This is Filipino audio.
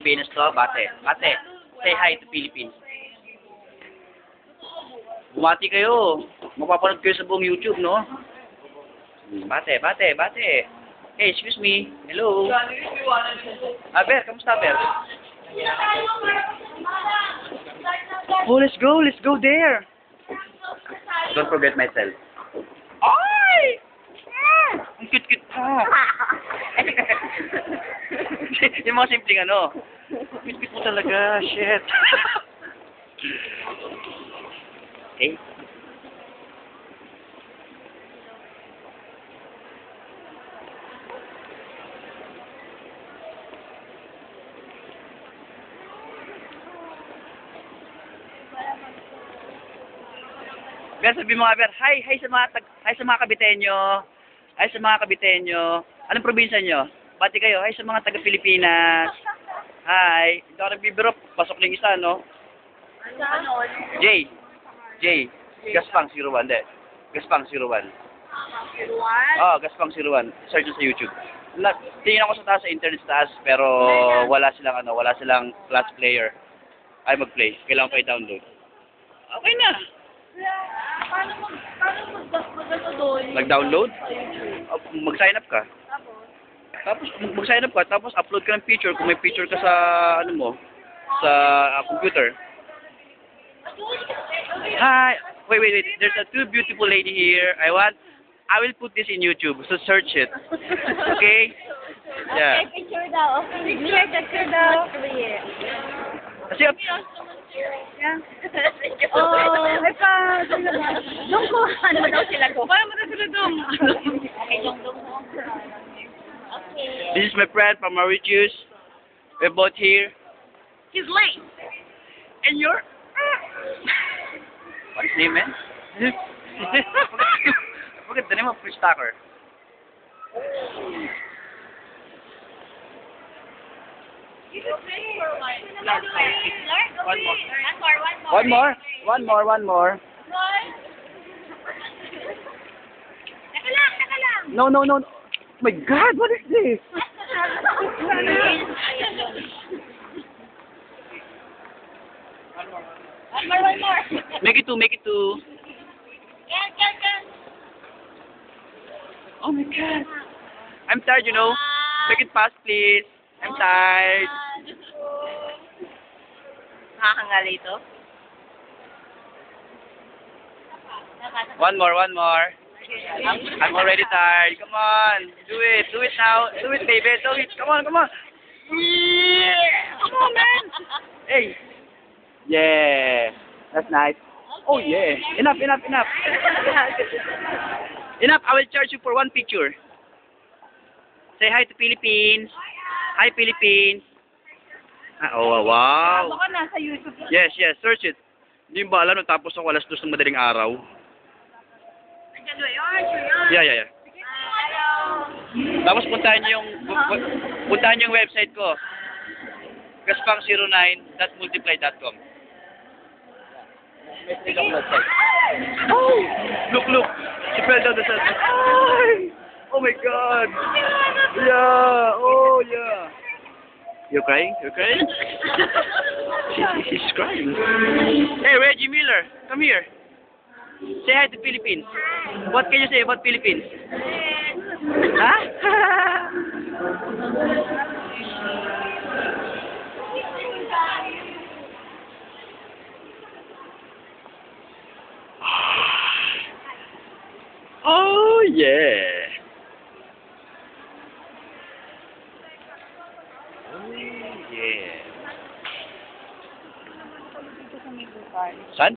Pilipinas to, bate. Bate, say hi to Philippines. Bumati kayo. Mapapanood kayo sa buong YouTube, no? Bate, bate, bate. Hey, excuse me. Hello. Aber, kamusta, Aber? Oh, let's go. Let's go there. Don't forget myself. Ay! Ang cute-cute mo. Yung mga simpleng ano. Cute-cute mo talaga. Shit. Okay. Pero sabi mo nga, Ber, hi sa mga Kabitenyo. Hi sa mga Kabitenyo. Anong probinsya nyo? Bati kayo, hi sa mga taga-Pilipinas. Hi. Hindi ako nagbibiro. Pasok na yung isa, no? J. Gaspang 01. Hindi. Gaspang 01. Oh, Gaspang 01. Search sa YouTube. Tingin ako sa taas, sa internet sa taas, pero wala silang class player. Ay mag-play. Kailangan pa i-download. Okay na. Paano mag-download? Nag-download? Mag-sign up ka. Tapos mag-sign up ka, tapos upload ka ng picture kung may picture ka sa ano mo, sa computer. Hi. Wait. There's a two beautiful lady here. I will put this in YouTube, so search it. Okay? Yeah. Okay, picture daw. Picture daw. Kasi Yeah. Oh, ay pa. Dong ko. Ano daw sila ko? Paano mo na sila dong? Okay, dong. Okay. this is my friend from Mauritius. We're both here. He's late. And you're... What's his name, man? Forget the name of Chris Tucker. One more. Teka lang. No. Oh my God, what is this? One more. Make it two. Yan. Oh my God. I'm tired, you know. Make it fast, please. I'm tired. Nakakangala ito? One more. I'm already tired. Come on. Do it now. Do it, baby. Do it. Come on. Yeah. Come on, man. Hey. Yeah. That's nice. Oh, yeah. Enough. Enough. I will charge you for one picture. Say hi to Philippines. Hi, Philippines. Oh, wow. Baka nasa YouTube. Yes. Search it. Hindi ba alam, tapos ako 2:00 ng madaling araw. Yeah. Tapos puntahan niyo yung website ko. gaspang09.multiply.com. Oh, look. She fell down the stairs. Oh my God. Yeah. Oh yeah. You're crying? She's crying. Hey, Reggie Miller, come here. Say hi to Philippines. What can you say about Philippines? Huh? Oh yeah. Saan?